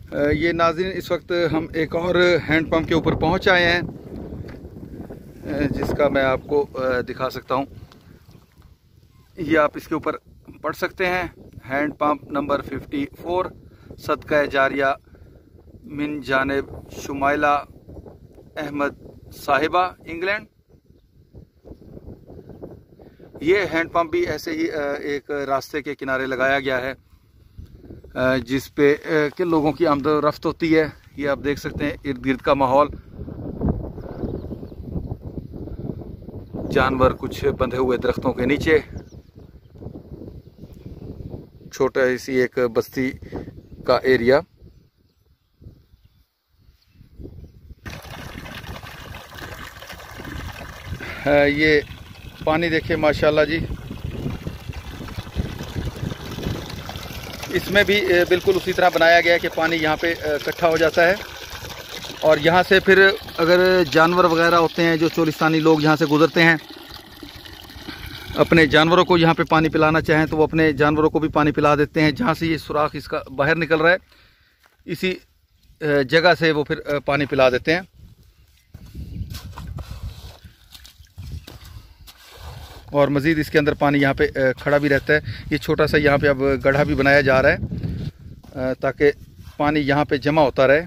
ये नाज़रीन इस वक्त हम एक और हैंड पंप के ऊपर पहुंच आए हैं, जिसका मैं आपको दिखा सकता हूं। ये आप इसके ऊपर पढ़ सकते हैं, हैंड पंप नंबर 54 सदका जारिया मिन जानिब शुमाइला अहमद साहिबा इंग्लैंड। ये हैंड पंप भी ऐसे ही एक रास्ते के किनारे लगाया गया है, जिस पे के लोगों की आमद-ओ-रफ्त होती है। ये आप देख सकते हैं इर्द गिर्द का माहौल, जानवर कुछ बंधे हुए दरख्तों के नीचे, छोटा सी एक बस्ती का एरिया। ये पानी देखिए माशाल्लाह जी, इसमें भी बिल्कुल उसी तरह बनाया गया है कि पानी यहाँ पे इकट्ठा हो जाता है और यहाँ से फिर अगर जानवर वगैरह होते हैं, जो चोलिस्तानी लोग यहाँ से गुजरते हैं, अपने जानवरों को यहाँ पे पानी पिलाना चाहें तो वो अपने जानवरों को भी पानी पिला देते हैं। जहाँ से ये सुराख इसका बाहर निकल रहा है, इसी जगह से वो फिर पानी पिला देते हैं। और मज़ीद इसके अंदर पानी यहाँ पे खड़ा भी रहता है। ये छोटा सा यहाँ पे अब गड्ढा भी बनाया जा रहा है ताकि पानी यहाँ पे जमा होता रहे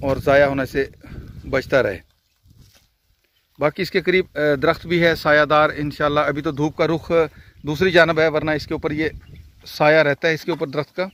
और ज़ाया होने से बचता रहे। बाकी इसके करीब दरख्त भी है सायादार इंशाल्लाह। अभी तो धूप का रुख दूसरी जानब है, वरना इसके ऊपर ये साया रहता है इसके ऊपर दरख्त का।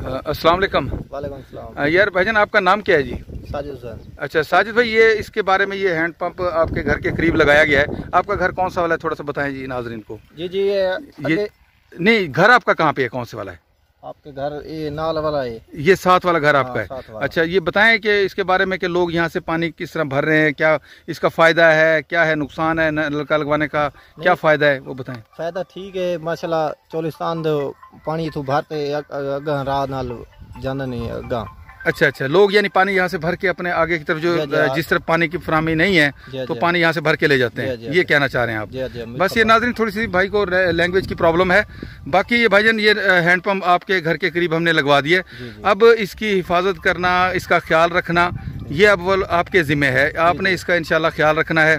अस्सलाम वालेकुम। वालेकुम सलाम। यार भाईजान, आपका नाम क्या है जी? साजिद हुसैन। अच्छा साजिद भाई, ये इसके बारे में, ये हैंड पंप आपके घर के करीब लगाया गया है, आपका घर कौन सा वाला है, थोड़ा सा बताएं जी नाजरीन को। जी ये नहीं, घर आपका कहाँ पे है, कौन से वाला है? आपके घर ये नाल वाला है। ये साथ वाला घर आपका है? साथ वाला। अच्छा, ये बताएं कि इसके बारे में कि लोग यहाँ से पानी किस तरह भर रहे हैं, क्या इसका फ़ायदा है, क्या है नुकसान है नलका लगवाने का, क्या फ़ायदा है वो बताएं। फायदा ठीक है माशाल्लाह। चोलिस्तान दो पानी इथों भरते अगा राह नाल जाना नहीं अगा। अच्छा अच्छा, लोग यानी पानी यहाँ से भर के अपने आगे की तरफ, जो जिस तरफ पानी की फराहमी नहीं है तो पानी यहाँ से भर के ले जाते हैं, ये कहना चाह रहे हैं आप? बस ये नाज़रीन, थोड़ी सी भाई को लैंग्वेज की प्रॉब्लम है। बाकी ये भाईजान, ये हैंड पंप आपके घर के करीब हमने लगवा दिए। अब इसकी हिफाजत करना, इसका ख्याल रखना, ये अब आपके ज़िम्मे है। आपने इसका इंशाल्लाह ख्याल रखना है,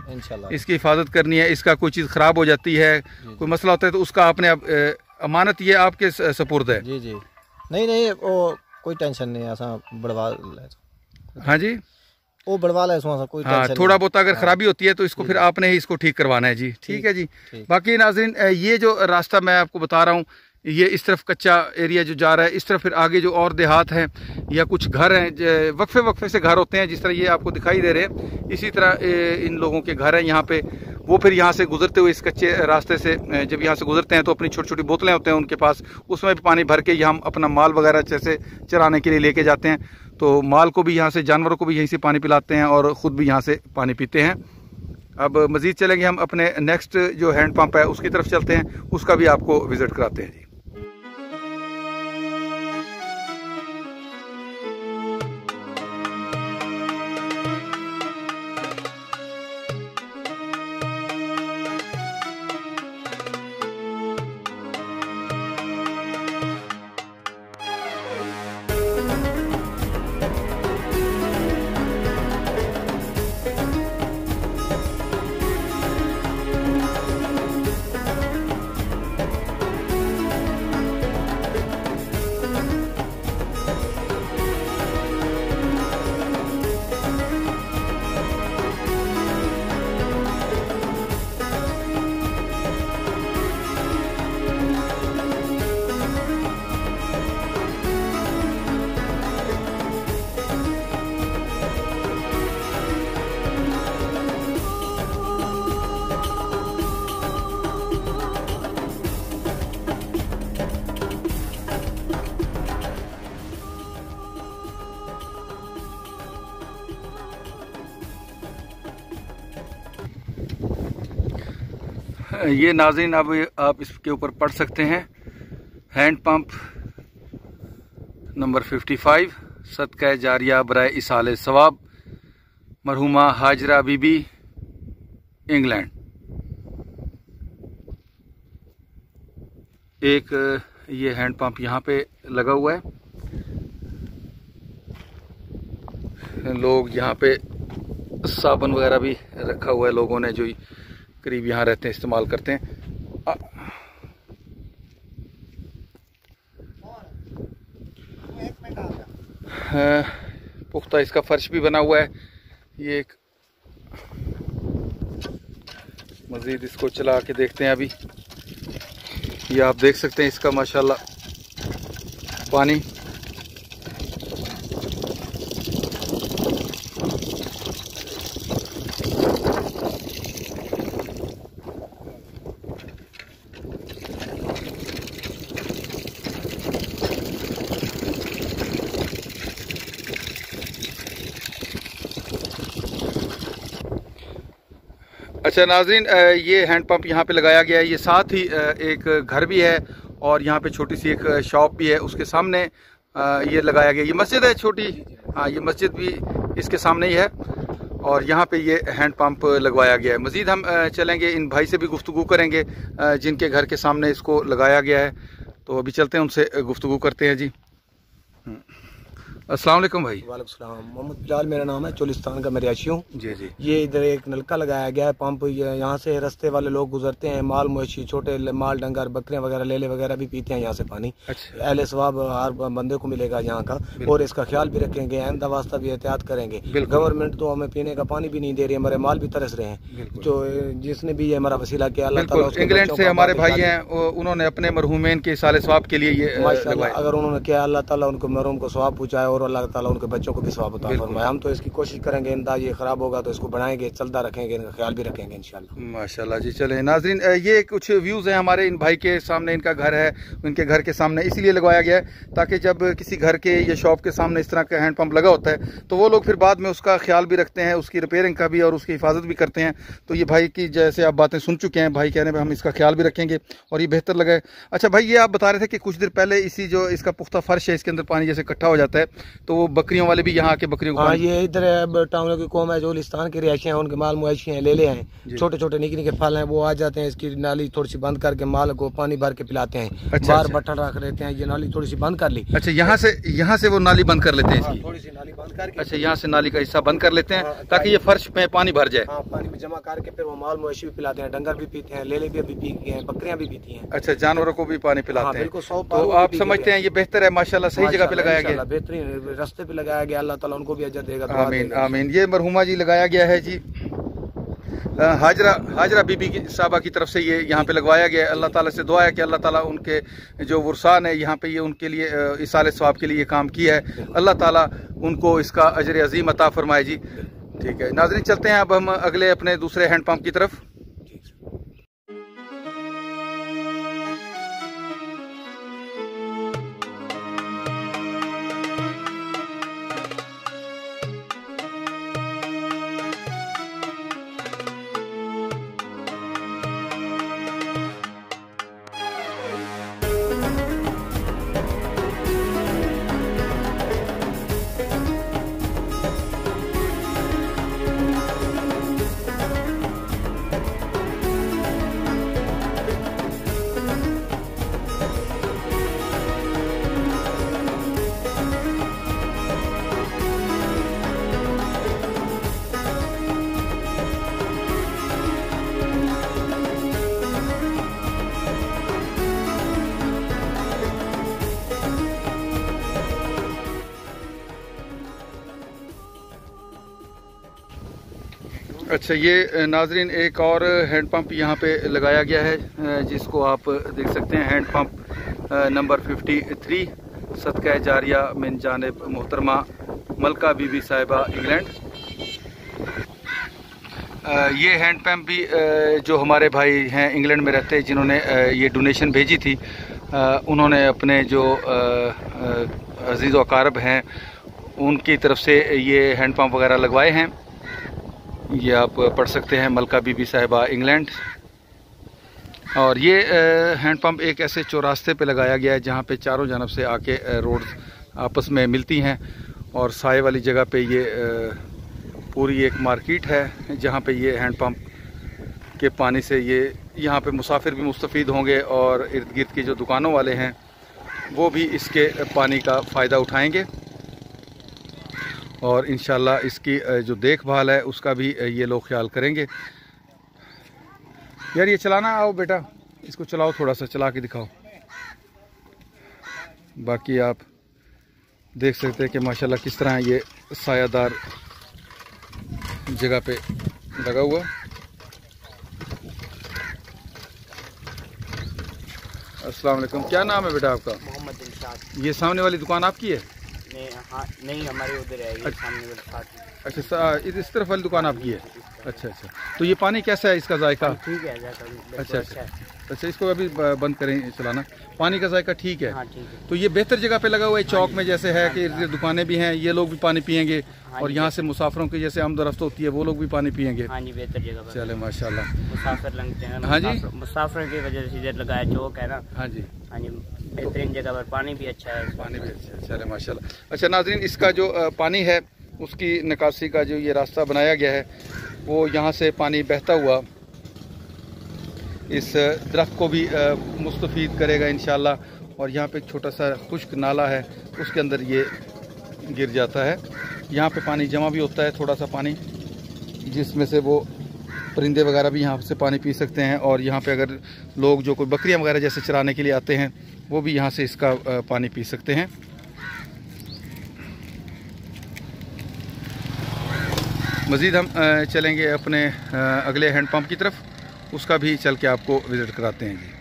इसकी हिफाजत करनी है। इसका कोई चीज़ ख़राब हो जाती है, कोई मसला होता है तो उसका आपने अमानत ये आपके सपुर्द है। जी जी, नहीं वो कोई टेंशन नहीं है, ऐसा बढ़वा ले। हाँ जी, वो बढ़वा ले, कोई टेंशन थोड़ा बहुत अगर खराबी होती है तो इसको फिर आपने ही इसको ठीक करवाना है जी। ठीक है जी। बाकी नाज़रीन, ये जो रास्ता मैं आपको बता रहा हूँ, ये इस तरफ कच्चा एरिया जो जा रहा है, इस तरफ फिर आगे जो और देहात हैं या कुछ घर हैं, वक्फे वक्फे से घर होते हैं, जिस तरह ये आपको दिखाई दे रहे हैं, इसी तरह इन लोगों के घर हैं यहाँ पे। वो फिर यहाँ से गुजरते हुए इस कच्चे रास्ते से जब यहाँ से गुजरते हैं तो अपनी छोटी छोटी बोतलें होते हैं उनके पास, उसमें भी पानी भर के ये हम अपना माल वगैरह जैसे चराने के लिए लेके जाते हैं। तो माल को भी यहाँ से, जानवरों को भी यहीं से पानी पिलाते हैं और ख़ुद भी यहाँ से पानी पीते हैं। अब मज़ीद चलेंगे हम, अपने नेक्स्ट जो हैंड पंप है उसकी तरफ चलते हैं, उसका भी आपको विज़िट कराते हैं जी। ये नाज़रीन, अब आप इसके ऊपर पढ़ सकते हैं, हैंड पंप नंबर 55 सदका जारिया बराए इसाले सवाब, मरहुमा हाजरा बीबी, इंग्लैंड। एक ये हैंड पंप यहाँ पे लगा हुआ है। लोग यहाँ पे साबुन वगैरह भी रखा हुआ है, लोगों ने जो करीब यहाँ रहते हैं इस्तेमाल करते हैं। पुख्ता इसका फर्श भी बना हुआ है। ये एक मज़ीद इसको चला के देखते हैं। अभी ये आप देख सकते हैं इसका माशाल्लाह पानी। अच्छा नाज़रीन, ये हैंड पंप यहाँ पे लगाया गया है। ये साथ ही एक घर भी है और यहाँ पे छोटी सी एक शॉप भी है, उसके सामने ये लगाया गया। ये मस्जिद है छोटी, हाँ ये मस्जिद भी इसके सामने ही है और यहाँ पे ये हैंड पंप लगवाया गया है। मज़ीद हम चलेंगे, इन भाई से भी गुफ्तगू करेंगे जिनके घर के सामने इसको लगाया गया है। तो अभी चलते हैं, उनसे गुफ्तगू करते हैं जी। अस्सलाम वालेकुम भाई। वालेकुम सलाम। मोहम्मद बिलाल मेरा नाम है, चोलिस्तान का मैं रिहायशी हूँ। जी जी। ये इधर एक नलका लगाया गया है पंप, यहाँ से रास्ते वाले लोग गुजरते हैं, माल मवेशी छोटे माल डंगर बकरियां वगैरह लेले वगैरह भी पीते हैं यहाँ से पानी। अच्छा। अहले सवाब हर बंदे को मिलेगा यहाँ का, और इसका ख्याल भी रखेंगे, आइंदा वास्ता भी एहतियात करेंगे। गवर्नमेंट तो हमें पीने का पानी भी नहीं दे रही, हमारे माल भी तरस रहे हैं। जो जिसने भी ये हमारा वसीला किया, अल्लाह ताला उसके इंग्लैंड से हमारे भाई हैं, उन्होंने अपने मरहूमैन के साले सवाब के लिए ये माशाअल्लाह अगर उन्होंने किया, अल्लाह ताला उनको मरहूम को सवाब पहुंचाए और अल्लाह ताला उनके बच्चों को भी सवाब अता फरमाए। हम तो इसकी कोशिश करेंगे, इंदा ये खराब होगा तो इसको बढ़ाएंगे, चलता रखेंगे, इनका ख्याल भी रखेंगे इंशाल्लाह। माशाल्लाह जी। चले नाज़रीन, ये कुछ व्यूज़ हैं हमारे इन भाई के सामने, इनका घर है, उनके घर के सामने इसीलिए लगवाया गया है ताकि जब किसी घर के या शॉप के सामने इस तरह का हैंड पंप लगा होता है तो वो लोग फिर बाद में उसका ख्याल भी रखते हैं, उसकी रिपेयरिंग का भी और उसकी हिफाजत भी करते हैं। तो ये भाई की जैसे आप बातें सुन चुके हैं, भाई कह रहे हैं हम इसका ख्याल भी रखेंगे और ये बेहतर लगा है। अच्छा भाई, ये आप बता रहे थे कि कुछ देर पहले इसी जो इसका पुख्ता फर्श है इसके अंदर पानी जैसे इकट्ठा हो जाता है तो वो बकरियों वाले भी यहाँ आके बकरियों को, हाँ ये इधर टाउनों की कौम है, चोलिस्तान के रिहायशी हैं, उनके माल मवेशी हैं, ले ले हैं, छोटे छोटे निके निके फल हैं, वो आ जाते हैं, इसकी नाली थोड़ी सी बंद करके माल को पानी भर के पिलाते हैं। अच्छा, बाहर बटन रख लेते हैं, ये नाली थोड़ी सी बंद कर ली। अच्छा, यहाँ से वो नाली बंद कर लेते हैं इसकी, थोड़ी सी नाली बंद करके, अच्छा यहाँ से नाली का हिस्सा बंद कर लेते हैं ताकि ये फर्श में पानी भर जाए। हाँ, पानी में जमा करके फिर वो माल मवेशी भी पिलाते हैं, डंगर भी पीते हैं, लेले भी पीते हैं, बकरियां भी पीती हैं। अच्छा, जानवरों को भी पानी पिलाते हैं। तो आप समझते हैं ये बेहतर है, माशाल्लाह सही जगह पे लगाया गया, बेहतरीन रास्ते पे लगाया गया, अल्लाह ताला उनको भी अजर देगा। आमीन आमीन। ये मरहुमा जी लगाया गया है जी, हाजरा बीबी की साहबा की तरफ से ये यहाँ पे लगवाया गया है। अल्लाह ताला से दुआ है कि अल्लाह ताला उनके जो वर्सान है यहाँ पे, ये उनके लिए इसाले सवाब के लिए ये काम किया है, अल्लाह ताला उनको इसका अजर अजीम अता फरमाए जी। ठीक है नाज़रीन, चलते हैं अब हम अगले अपने दूसरे हैंड पंप की तरफ। अच्छा, ये नाजरीन एक और हैंड पंप यहाँ पे लगाया गया है जिसको आप देख सकते हैं, हैंड पंप नंबर 53, सदका जारिया मिन जानिब मोहतरमा मलका बीबी साहिबा इंग्लैंड। ये हैंड पंप भी जो हमारे भाई हैं इंग्लैंड में रहते हैं, जिन्होंने ये डोनेशन भेजी थी, उन्होंने अपने जो अजीज़ व अकारब हैं उनकी तरफ से ये हैंड पंप वगैरह लगवाए हैं। ये आप पढ़ सकते हैं, मलका बीबी साहिबा इंग्लैंड। और ये हैंड पंप एक ऐसे चौरास्ते पे लगाया गया है जहाँ पे चारों जानब से आके रोड्स आपस में मिलती हैं और साए वाली जगह पे ये पूरी एक मार्केट है जहाँ पे ये हैंड पंप के पानी से ये यहाँ पे मुसाफिर भी मुस्तफ़ीद होंगे और इर्द गिर्द की जो दुकानों वाले हैं वो भी इसके पानी का फ़ायदा उठाएंगे और इंशाल्लाह इसकी जो देखभाल है उसका भी ये लोग ख्याल करेंगे। यार ये चलाना, आओ बेटा इसको चलाओ, थोड़ा सा चला के दिखाओ। बाकी आप देख सकते हैं कि माशाल्लाह किस तरह ये सायादार जगह पे लगा हुआ। अस्सलाम वालेकुम, क्या नाम है बेटा आपका? मोहम्मद दिलशाद। ये सामने वाली दुकान आपकी है? नहीं हमारे उधर है ये सामने वाली साथ। अच्छा, इस तरफ वाली दुकान आपकी है? अच्छा अच्छा। तो ये पानी कैसा है, इसका जायका? ठीक है जायका। अच्छा अच्छा अच्छा, इसको अभी बंद करें चलाना। पानी का जायका ठीक है? हाँ ठीक है। तो ये बेहतर जगह पे लगा हुआ है, चौक में जैसे है कि दुकानें भी हैं, ये लोग भी पानी पियेंगे और यहाँ से मुसाफिरों की जैसे आमदरफ्त होती है वो लोग भी पानी पियेंगे। हाँ जी, बेहतर जगह पर। चले माशाल्लाह। मुसाफिर लगते हैं। हाँ जी, मुसाफिर की वजह से इधर लगाया चौक है ना। हाँ जी हाँ जी, बेहतरीन जगह पर। पानी भी अच्छा है, पानी भी अच्छा है। चले माशाल्लाह। अच्छा नाज़रीन, इसका जो पानी है उसकी निकासी का जो ये रास्ता बनाया गया है वो यहाँ से पानी बहता हुआ इस दरख्त को भी मुस्तफ़ीद करेगा इंशाल्लाह। और यहाँ पे एक छोटा सा खुश्क नाला है, उसके अंदर ये गिर जाता है। यहाँ पे पानी जमा भी होता है, थोड़ा सा पानी, जिसमें से वो परिंदे वगैरह भी यहाँ से पानी पी सकते हैं। और यहाँ पे अगर लोग जो कोई बकरियाँ वगैरह जैसे चराने के लिए आते हैं वो भी यहाँ से इसका पानी पी सकते हैं। मज़ीद हम चलेंगे अपने अगले हैंड पंप की तरफ, उसका भी चल के आपको विज़िट कराते हैं जी।